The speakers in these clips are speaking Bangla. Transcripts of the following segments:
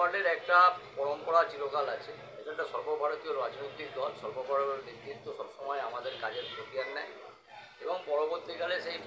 পার্টির একটা পরম্পরা চিরকাল আছে। এটা একটা সর্বভারতীয় রাজনৈতিক দল, সর্বভারতীয় নেতৃত্ব সবসময় আমাদের কাজের খতিয়ান নেয় এবং পরবর্তীকালে সেই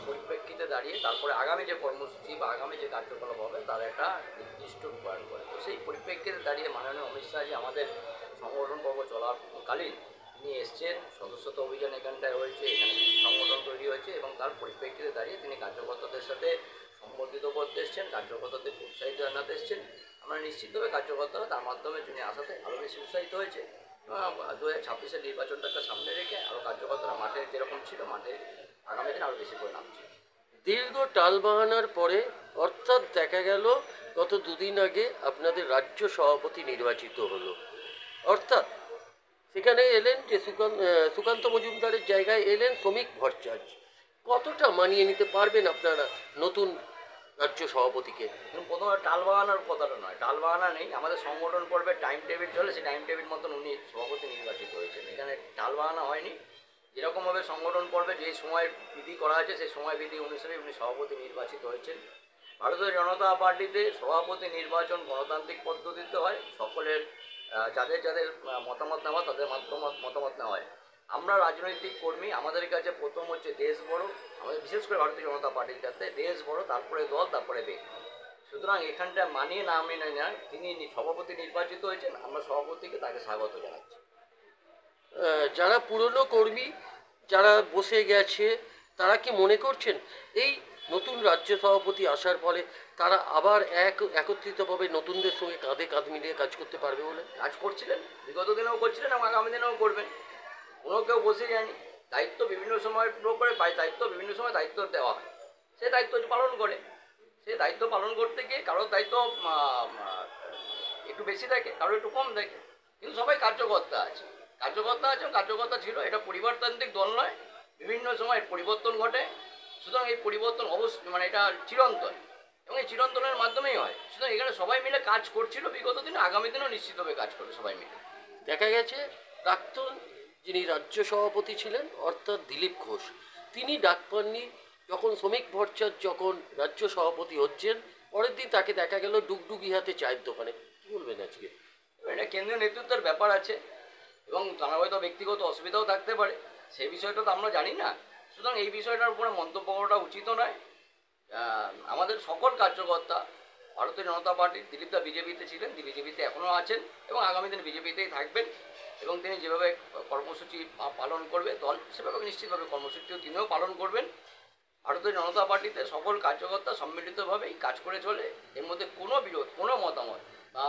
পরিপ্রেক্ষিতে দাঁড়িয়ে তারপরে আগামী যে কর্মসূচি বা আগামী যে কার্যকলাপ হবে তার একটা নির্দিষ্ট রূপায়ণ করে। তো সেই পরিপ্রেক্ষিতে দাঁড়িয়ে মাননীয় অমিত শাহজি আমাদের সংগঠন পর্ব চলাকালীন তিনি এসছেন, সদস্যতা অভিযান এখানটায় হয়েছে, এখানে সংগঠন তৈরি হয়েছে এবং তার পরিপ্রেক্ষিতে দাঁড়িয়ে তিনি কার্যকর্তাদের সাথে সম্বর্ধিত করতে এসছেন, কার্যকর্তাদের উৎসাহিত জানাতে এসছেন। আমরা নিশ্চিতভাবে কার্যকর্তারা তার মাধ্যমে তিনি আসাতে আরও বেশি উৎসাহিত হয়েছে। 2026-এর নির্বাচনটাকে সামনে রেখে আরও কার্যকর্তারা মাঠে যেরকম ছিল মাঠে আগামী দিন আরও বেশি করে নামছে। দীর্ঘ টালবাহানার পরে অর্থাৎ দেখা গেল গত দুদিন আগে আপনাদের রাজ্য সভাপতি নির্বাচিত হলো, অর্থাৎ সেখানে এলেন যে সুকান্ত মজুমদারের জায়গায় এলেন শ্রমিক ভট্টাচার্য। কতটা মানিয়ে নিতে পারবেন আপনারা নতুন রাজ্য সভাপতিকে? প্রথমে টালবাহানার কথাটা নয়, টালবাহানা নেই। আমাদের সংগঠন পর্বে টাইম টেবিল চলে, সেই টাইম টেবিল মতন উনি সভাপতি নির্বাচিত হয়েছেন। এখানে টালবাহানা হয়নি। যেরকমভাবে সংগঠন পর্বে যে সময়ের বিধি করা আছে সেই সময় বিধি অনুসারে উনি সভাপতি নির্বাচিত হয়েছেন। ভারতীয় জনতা পার্টিতে সভাপতি নির্বাচন গণতান্ত্রিক পদ্ধতিতে হয়। সকলের যাদের যাদের মতামত নেওয়া তাদের মতামত নেওয়া হয়। আমরা রাজনৈতিক কর্মী, আমাদের কাছে প্রথম হচ্ছে দেশ বড়, আমাদের বিশেষ করে ভারতীয় জনতা পার্টির কাছে দেশ বড়, তারপরে দল, তারপরে ব্যক্তি। সুতরাং এখানটা মানিয়ে না মেনে নেয়, তিনি সভাপতি নির্বাচিত হয়েছেন, আমরা সভাপতিকে তাকে স্বাগত জানাচ্ছি। যারা পুরনো কর্মী যারা বসে গেছে তারা কি মনে করছেন এই নতুন রাজ্য সভাপতি আসার ফলে তারা আবার একত্রিতভাবে নতুনদের সঙ্গে কাঁধে কাঁধ মিলিয়ে কাজ করতে পারবে বলে? কাজ করছিলেন, বিগত দিনেও করছিলেন এবং আগামী দিনেও করবেন। কোনো কেউ বসে যায়নি। দায়িত্ব বিভিন্ন সময় করে দায়িত্ব বিভিন্ন সময় দায়িত্ব দেওয়া হয়, সে দায়িত্ব পালন করে। সে দায়িত্ব পালন করতে গিয়ে কারোর দায়িত্ব একটু বেশি থাকে, কারোর একটু কম থাকে, কিন্তু সবাই কার্যকর্তা আছে, কার্যকর্তা ছিল। এটা পরিবারতান্ত্রিক দল নয়, বিভিন্ন সময় পরিবর্তন ঘটে। সুতরাং এই পরিবর্তন অবশ্যই এটা চিরন্তন এবং এই চিরন্তনের মাধ্যমেই হয়। সুতরাং এখানে সবাই মিলে কাজ করছিল বিগত দিনে, আগামী দিনেও নিশ্চিতভাবে কাজ করবে সবাই মিলে। দেখা গেছে প্রাক্তন যিনি রাজ্য সভাপতি ছিলেন অর্থাৎ দিলীপ ঘোষ, তিনি ডাক পাননি যখন শ্রমিক ভট্টাচার্য যখন রাজ্য সভাপতি হচ্ছেন, পরের দিন তাকে দেখা গেল ডুগডুগি হাতে চায়ের দোকানে। কী বলবেন আজকে? এটা কেন্দ্রীয় নেতৃত্বের ব্যাপার আছে এবং তারা হয়তো ব্যক্তিগত অসুবিধাও থাকতে পারে, সেই বিষয়টা তো আমরা জানি না। সুতরাং এই বিষয়টার উপরে মন্তব্য করাটা উচিত নয়। আমাদের সকল কার্যকর্তা ভারতীয় জনতা পার্টির, দিলীপদা বিজেপিতে ছিলেন, বিজেপিতে এখনও আছেন এবং আগামী দিনে বিজেপিতেই থাকবেন এবং তিনি যেভাবে কর্মসূচি পালন করবে দল সেভাবে নিশ্চিতভাবে কর্মসূচিও তিনিও পালন করবেন। ভারতীয় জনতা পার্টিতে সকল কার্যকর্তা সম্মিলিতভাবেই কাজ করে চলে, এর মধ্যে কোনো বিরোধ, কোনো মতামত বা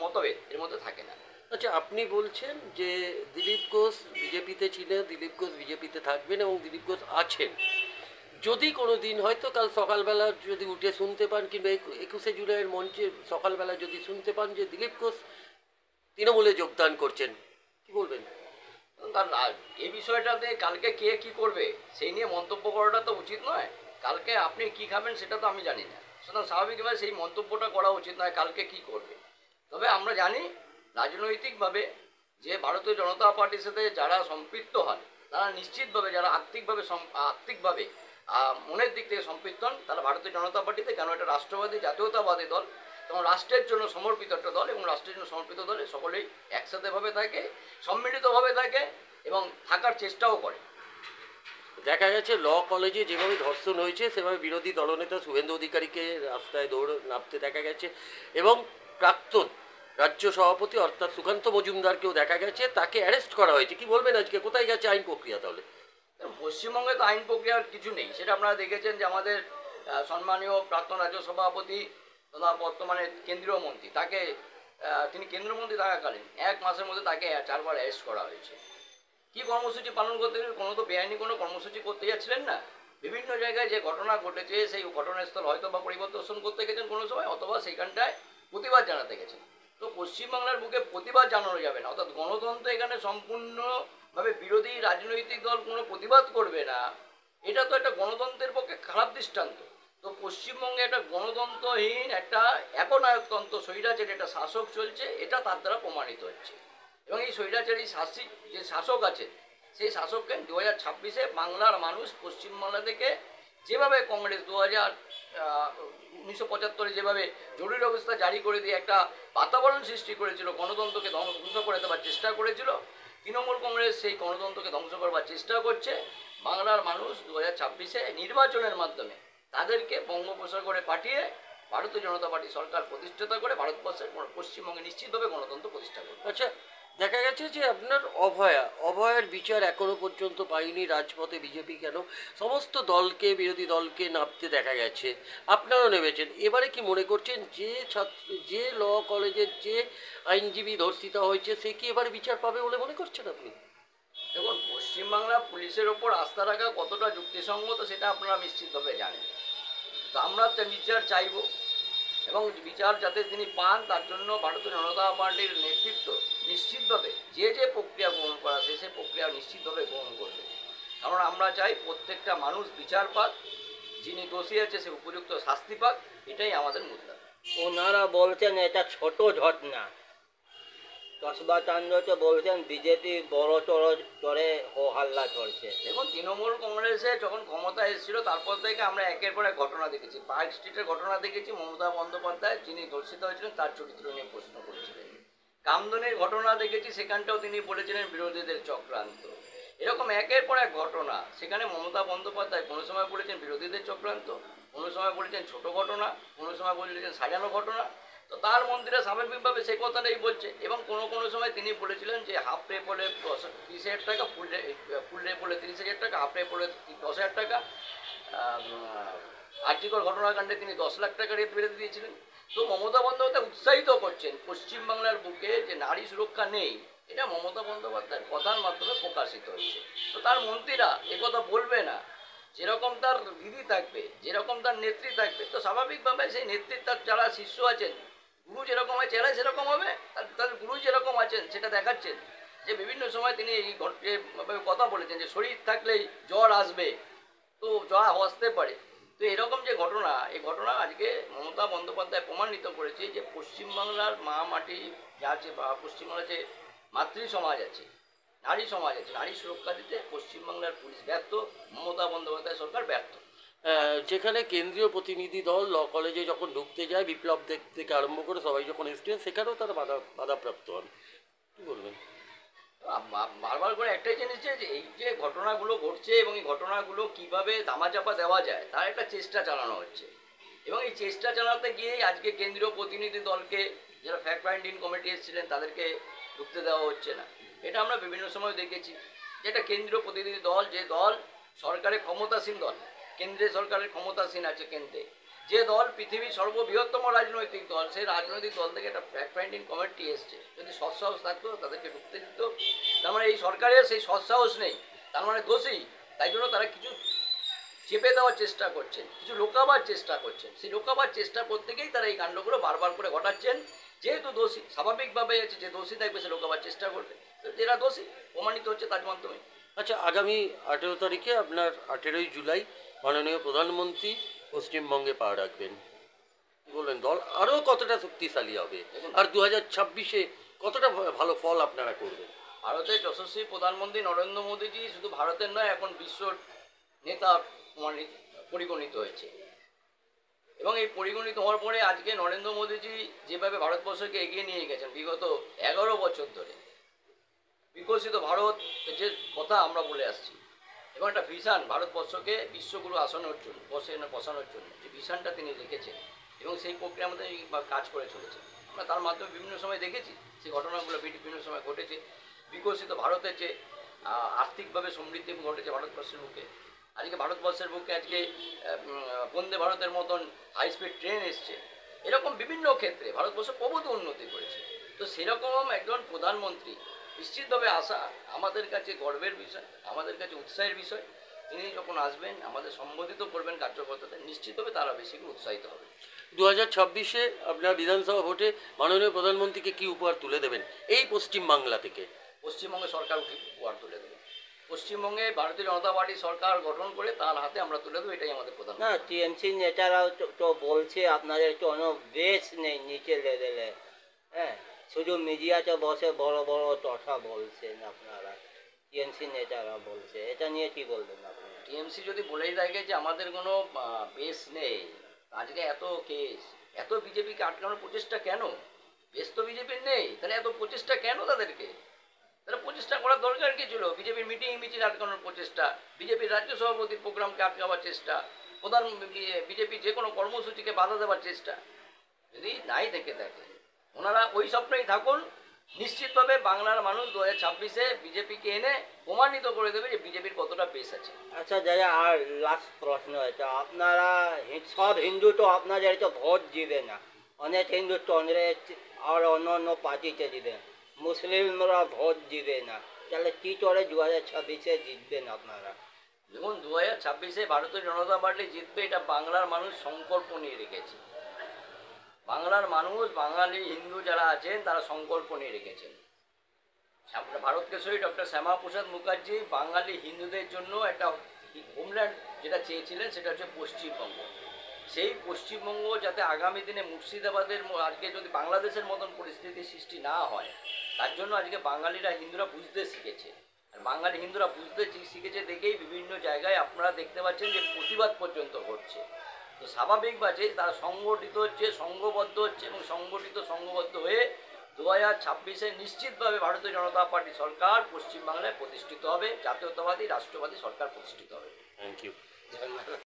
মতভেদ এর মধ্যে থাকে না। আচ্ছা, আপনি বলছেন যে দিলীপ ঘোষ বিজেপিতে ছিলেন, দিলীপ ঘোষ বিজেপিতে থাকবেন এবং দিলীপ ঘোষ আছেন। যদি কোনো দিন হয়তো কাল সকালবেলা যদি উঠে শুনতে পান কিংবা 21শে জুলাইয়ের মঞ্চে সকালবেলা যদি শুনতে পান যে দিলীপ ঘোষ তৃণমূলে যোগদান করছেন, কি বলবেন? এই বিষয়টাতে কালকে কে কি করবে সেই নিয়ে মন্তব্য করাটা তো উচিত নয়। কালকে আপনি কি খাবেন সেটা তো আমি জানি না, সুতরাং স্বাভাবিকভাবে সেই মন্তব্যটা করা উচিত নয় কালকে কি করবে। তবে আমরা জানি রাজনৈতিকভাবে যে ভারতীয় জনতা পার্টির সাথে যারা সম্পৃক্ত হন তারা নিশ্চিতভাবে, যারা আর্থিকভাবে মনের দিক থেকে সম্পৃক্ত হন, তারা ভারতীয় জনতা পার্টিতে, কেন এটা রাষ্ট্রবাদী জাতীয়তাবাদী দল এবং রাষ্ট্রের জন্য সমর্পিত একটা দল এবং রাষ্ট্রের জন্য সমর্পিত দলে সকলেই একসাথেভাবে থাকে, সম্মিলিতভাবে থাকে এবং থাকার চেষ্টাও করে। দেখা গেছে ল কলেজে যেভাবে ধর্ষণ হয়েছে সেভাবে বিরোধী দলনেতা শুভেন্দু অধিকারীকে রাস্তায় নামতে দেখা গেছে এবং প্রাক্তন রাজ্য সভাপতি অর্থাৎ সুকান্ত মজুমদারকেও দেখা গেছে তাকে অ্যারেস্ট করা হয়েছে। কি বলবেন আজকে, কোথায় গেছে আইন প্রক্রিয়া? তাহলে পশ্চিমবঙ্গে তো আইন প্রক্রিয়ার কিছু নেই, সেটা আপনারা দেখেছেন যে আমাদের সম্মানীয় প্রাক্তন রাজ্য সভাপতি তথা বর্তমানে কেন্দ্রীয় মন্ত্রী, তাকে তিনি কেন্দ্রীয় মন্ত্রী থাকাকালীন 1 মাসের মধ্যে তাকে 4 বার অ্যারেস্ট করা হয়েছে। কি কর্মসূচি পালন করতে গেলে কোনো তো বেআইনি কোনো কর্মসূচি করতে যাচ্ছিলেন না। বিভিন্ন জায়গায় যে ঘটনা ঘটেছে সেই ঘটনাস্থল হয়তো বা পরিদর্শন করতে গেছেন কোনো সময়, অথবা সেইখানটায় প্রতিবাদ জানাতে গেছেন। তো পশ্চিমবাংলার বুকে প্রতিবাদ জানানো যাবে না, অর্থাৎ গণতন্ত্র এখানে সম্পূর্ণভাবে বিরোধী রাজনৈতিক দল কোনো প্রতিবাদ করবে না, এটা তো একটা গণতন্ত্রের পক্ষে খারাপ দৃষ্টান্ত। তো পশ্চিমবঙ্গে একটা গণতন্ত্রহীন একটা একনায়কতন্ত্র স্বৈরাচারী একটা শাসক চলছে, এটা তার দ্বারা প্রমাণিত হচ্ছে। এবং এই স্বৈরাচারী যে শাসক আছে সেই শাসককে 2026-এ বাংলার মানুষ পশ্চিমবাংলা থেকে যেভাবে কংগ্রেস 1975-এ যেভাবে জরুরি অবস্থা জারি করে দিয়ে একটা বাতাবরণ সৃষ্টি করেছিল, গণতন্ত্রকে ধ্বংস করে দেওয়ার চেষ্টা করেছিল, তৃণমূল কংগ্রেস সেই গণতন্ত্রকে ধ্বংস করবার চেষ্টা করছে। বাংলার মানুষ 2026-এ নির্বাচনের মাধ্যমে তাদেরকে বঙ্গোপসাগরে পাঠিয়ে ভারতীয় জনতা পার্টি সরকার প্রতিষ্ঠাতা করে ভারতবর্ষের পশ্চিমবঙ্গে নিশ্চিতভাবে গণতন্ত্র প্রতিষ্ঠা করবে। আচ্ছা, দেখা গেছে যে আপনার অভয়ার বিচার এখনো পর্যন্ত পায়নি রাজপথে বিজেপি, কেন সমস্ত দলকে, বিরোধী দলকে নামতে দেখা গেছে, আপনারাও নেমেছেন। এবারে কি মনে করছেন যে ল কলেজের যে আইনজীবী ধর্ষিতা হয়েছে সে কি এবারে বিচার পাবে বলে মনে করছেন আপনি? দেখুন, পশ্চিমবাংলা পুলিশের ওপর আস্থা রাখা কতটা যুক্তিসঙ্গত সেটা আপনারা নিশ্চিতভাবে জানেন। তো আমরা বিচার চাইব এবং বিচার যাতে তিনি পান তার জন্য ভারতীয় জনতা পার্টির নেতৃত্ব নিশ্চিতভাবে যে প্রক্রিয়া গ্রহণ করা সে প্রক্রিয়া নিশ্চিতভাবে গ্রহণ করবে। কারণ আমরা চাই প্রত্যেকটা মানুষ বিচার পাক, যিনি দোষী আছে সে উপযুক্ত শাস্তি পাক, এটাই আমাদের মুদ্রা। ওনারা বলছেন এটা ছোট ঘটনা, কসবা চন্দ্র তো বলছেন বিজেপি বড় করে হো হাল্লা করছে। দেখুন, তৃণমূল কংগ্রেসে যখন ক্ষমতা এসেছিল তারপর থেকে আমরা একের পর এক ঘটনা দেখেছি। পার্ক স্ট্রিটের ঘটনা দেখেছি, মমতা বন্দ্যোপাধ্যায় যিনি ধর্ষিত হয়েছিলেন তার চরিত্র নিয়ে প্রশ্ন করেছিলেন। কামদুনির ঘটনা দেখেছি, সেখানটাও তিনি বলেছিলেন বিরোধীদের চক্রান্ত। এরকম একের পর এক ঘটনা, সেখানে মমতা বন্দ্যোপাধ্যায় কোনো সময় বলেছেন বিরোধীদের চক্রান্ত, কোনো সময় বলেছেন ছোট ঘটনা, কোনো সময় বলেছেন সাজানো ঘটনা। তো তার মন্ত্রীরা স্বাভাবিকভাবে সেই কথাটাই বলছে। এবং কোনো সময় তিনি বলেছিলেন যে হাফ রেপ হলে 30,000 টাকা, ফুল রেপ হলে 30,000 টাকা, হাফ রেপ হলে 10,000 টাকা। আর্যিকর ঘটনাকাণ্ডে তিনি 10 লাখ টাকা রেট বেড়ে দিয়েছিলেন। তো মমতা বন্দ্যোপাধ্যায় উৎসাহিত করছেন পশ্চিমবাংলার বুকে যে নারী সুরক্ষা নেই, এটা মমতা বন্দ্যোপাধ্যায়ের কথার মাধ্যমে প্রকাশিত হচ্ছে। তো তার মন্ত্রীরা একথা বলবে না। যেরকম তার দিদি থাকবে, যেরকম তার নেত্রী থাকবে, তো স্বাভাবিকভাবে সেই নেতৃত্ব যারা শিষ্য আছেন, গুরু যেরকম আছে এরাই সেরকম হবে। তার গুরু যেরকম আছেন সেটা দেখাচ্ছেন। যে বিভিন্ন সময় তিনি এই কথা বলেছেন যে শরীর থাকলেই জ্বর আসবে, তো জ্বর আসতে পারে। তো এরকম যে ঘটনা, এই ঘটনা আজকে মমতা বন্দ্যোপাধ্যায় প্রমাণিত করেছে যে পশ্চিমবাংলার মা মাটি যা আছে বা পশ্চিমবাংলার যে মাতৃ সমাজ আছে, নারী সমাজ আছে, নারী সুরক্ষা দিতে পশ্চিমবাংলার পুলিশ ব্যর্থ, মমতা বন্দ্যোপাধ্যায় সরকার ব্যর্থ। যেখানে কেন্দ্রীয় প্রতিনিধি দল ল কলেজে যখন ঢুকতে যায়, বিপ্লব থেকে আরম্ভ করে সবাই যখন এসছেন, সেখানেও তারা বাধাপ্রাপ্ত হন, কী বলবেন? বারবার করে একটাই জিনিস যে এই যে ঘটনাগুলো ঘটছে এবং এই ঘটনাগুলো কিভাবে ধামাচাপা দেওয়া যায় তার একটা চেষ্টা চালানো হচ্ছে। এবং এই চেষ্টা চালাতে গিয়েই আজকে কেন্দ্রীয় প্রতিনিধি দলকে, যারা ফ্যাক্ট ফাইন্ডিং কমিটি এসেছিলেন, তাদেরকে ঢুকতে দেওয়া হচ্ছে না। এটা আমরা বিভিন্ন সময় দেখেছি। যেটা কেন্দ্রীয় প্রতিনিধি দল, যে দল সরকারের ক্ষমতাসীন দল, কেন্দ্রীয় সরকারের ক্ষমতাসীন আছে কেন্দ্রে, যে দল পৃথিবীর সর্ববৃহত্তম রাজনৈতিক দল, সেই রাজনৈতিক দল থেকে একটা ফ্যাক্ট ফাইন্ডিং কমিটি এসছে। যদি সৎসাহস থাকতো তাদেরকে ঢুকতে দিত। তার মানে এই সরকারের সেই সৎসাহস নেই, তার মানে দোষী। তাই জন্য তারা কিছু চেপে দেওয়ার চেষ্টা করছেন, কিছু লোকাবার চেষ্টা করছেন। সেই লোকাবার চেষ্টা করতে গিয়েই তারা এই কাণ্ডগুলো বারবার করে ঘটাচ্ছেন। যেহেতু দোষী, স্বাভাবিকভাবে আছে যে দোষী থাকবে সে লোকাবার চেষ্টা করবে, যেটা দোষী প্রমাণিত হচ্ছে তার মাধ্যমে। আচ্ছা, আগামী 18 তারিখে আপনার 18ই জুলাই মাননীয় প্রধানমন্ত্রী পশ্চিমবঙ্গে পা রাখবেন, বলবেন দল আরও কতটা শক্তিশালী হবে, আর 2026-এ কতটা ভালো ফল আপনারা করবেন? ভারতের যশস্বী প্রধানমন্ত্রী নরেন্দ্র মোদীজি শুধু ভারতের নয়, এখন বিশ্বর নেতা পরিগণিত হয়েছে। এবং এই পরিগণিত হওয়ার পরে আজকে নরেন্দ্র মোদীজি যেভাবে ভারতবর্ষকে এগিয়ে নিয়ে গেছেন বিগত 11 বছর ধরে, বিকশিত ভারত যে কথা আমরা বলে আসছি, এবং একটা ভিশন ভারতবর্ষকে বিশ্বগুরু আসনের জন্য বসানোর জন্য যে ভিশনটা তিনি রেখেছেন, এবং সেই প্রক্রিয়ার মধ্যে কাজ করে চলেছে। আমরা তার মাধ্যমে বিভিন্ন সময় দেখেছি সেই ঘটনাগুলো বিভিন্ন সময় ঘটেছে। বিকশিত ভারতের যে আর্থিকভাবে সমৃদ্ধি ঘটেছে ভারতবর্ষের বুকে, আজকে ভারতবর্ষের বুকে আজকে বন্দে ভারতের মতন হাই স্পিড ট্রেন এসছে। এরকম বিভিন্ন ক্ষেত্রে ভারতবর্ষ প্রভূত উন্নতি করেছে। তো সেরকম একজন প্রধানমন্ত্রী নিশ্চিতভাবে আসা আমাদের কাছে গর্বের বিষয়, আমাদের কাছে উৎসাহের বিষয়। তিনি যখন আসবেন, আমাদের সম্বোধিত করবেন কার্যকর্তাদের, নিশ্চিতভাবে তারা বেশি করে উৎসাহিত হবে। 2026-এ আপনার বিধানসভা ভোটে মাননীয় প্রধানমন্ত্রীকে কি উপহার তুলে দেবেন এই পশ্চিমবাংলা থেকে? পশ্চিমবঙ্গে সরকার উপহার তুলে দেবে। পশ্চিমবঙ্গে ভারতীয় জনতা পার্টি সরকার গঠন করে তার হাতে আমরা তুলে দেবো, এটাই আমাদের প্রধান। না, টিএমসি নেতারাও তো বলছে আপনাদের কোনো বেশ নেই নিচে লেভেলে। হ্যাঁ, শুধু মিডিয়াতে বসে বড় বড় কথা বলছেন আপনারা, টিএমসি নেতারা বলছে। এটা নিয়ে কি বলবেন আপনারা? টিএমসি যদি বলেই থাকে যে আমাদের কোনো বেস নেই, আজকে এত কেস, এত বিজেপিকে আটকানোর প্রচেষ্টা কেন? বেশ তো বিজেপির নেই, তাহলে এত প্রচেষ্টা কেন তাদেরকে? তাহলে প্রচেষ্টা করার দরকার কি ছিল? বিজেপির মিটিং মিছিল আটকানোর প্রচেষ্টা, বিজেপির রাজ্য সভাপতির প্রোগ্রামকে আটকাবার চেষ্টা, প্রধান বিজেপির যে কোনো কর্মসূচিকে বাধা দেওয়ার চেষ্টা যদি নাই থেকে থাকে, ওনারা ওই স্বপ্নেই থাকুন। নিশ্চিতভাবে বাংলার মানুষ 2026-এ বিজেপিকে এনে প্রমাণিত করে দেবে যে বিজেপির কতটা বেশ আছে। আচ্ছা দাদা, আর লাস্ট প্রশ্ন এটা, আপনারা সব হিন্দু তো আপনাদের তো ভোট দিবে না, অনেক হিন্দু কংগ্রেস আর অন্য অন্য পার্টিতে দিবে, মুসলিমরা ভোট দিবে না, তাহলে কী করে 2026-এ জিতবেন আপনারা? দেখুন, 2026-এ ভারতীয় জনতা পার্টি জিতবে, এটা বাংলার মানুষ সংকল্প নিয়ে রেখেছে। বাংলার মানুষ, বাঙালি হিন্দু যারা আছেন তারা সংকল্প নিয়ে রেখেছেন। ভারত কেশরী ডক্টর শ্যামাপ্রসাদ মুখার্জি বাঙালি হিন্দুদের জন্য একটা হোমল্যান্ড যেটা চেয়েছিলেন, সেটা হচ্ছে পশ্চিমবঙ্গ। সেই পশ্চিমবঙ্গ যাতে আগামী দিনে মুর্শিদাবাদের আজকে যদি বাংলাদেশের মতন পরিস্থিতি সৃষ্টি না হয়, তার জন্য আজকে বাঙালিরা হিন্দুরা বুঝতে শিখেছে। আর বাঙালি হিন্দুরা বুঝতে শিখেছে দেখেই বিভিন্ন জায়গায় আপনারা দেখতে পাচ্ছেন যে প্রতিবাদ পর্যন্ত ঘটছে। তো স্বাভাবিকভাবে তারা সংগঠিত হচ্ছে, সংঘবদ্ধ হচ্ছে এবং সংঘবদ্ধ হয়ে 2026-এ নিশ্চিতভাবে ভারতীয় জনতা পার্টি সরকার পশ্চিমবাংলায় প্রতিষ্ঠিত হবে, জাতীয়তাবাদী রাষ্ট্রবাদী সরকার প্রতিষ্ঠিত হবে। Thank you. ধন্যবাদ।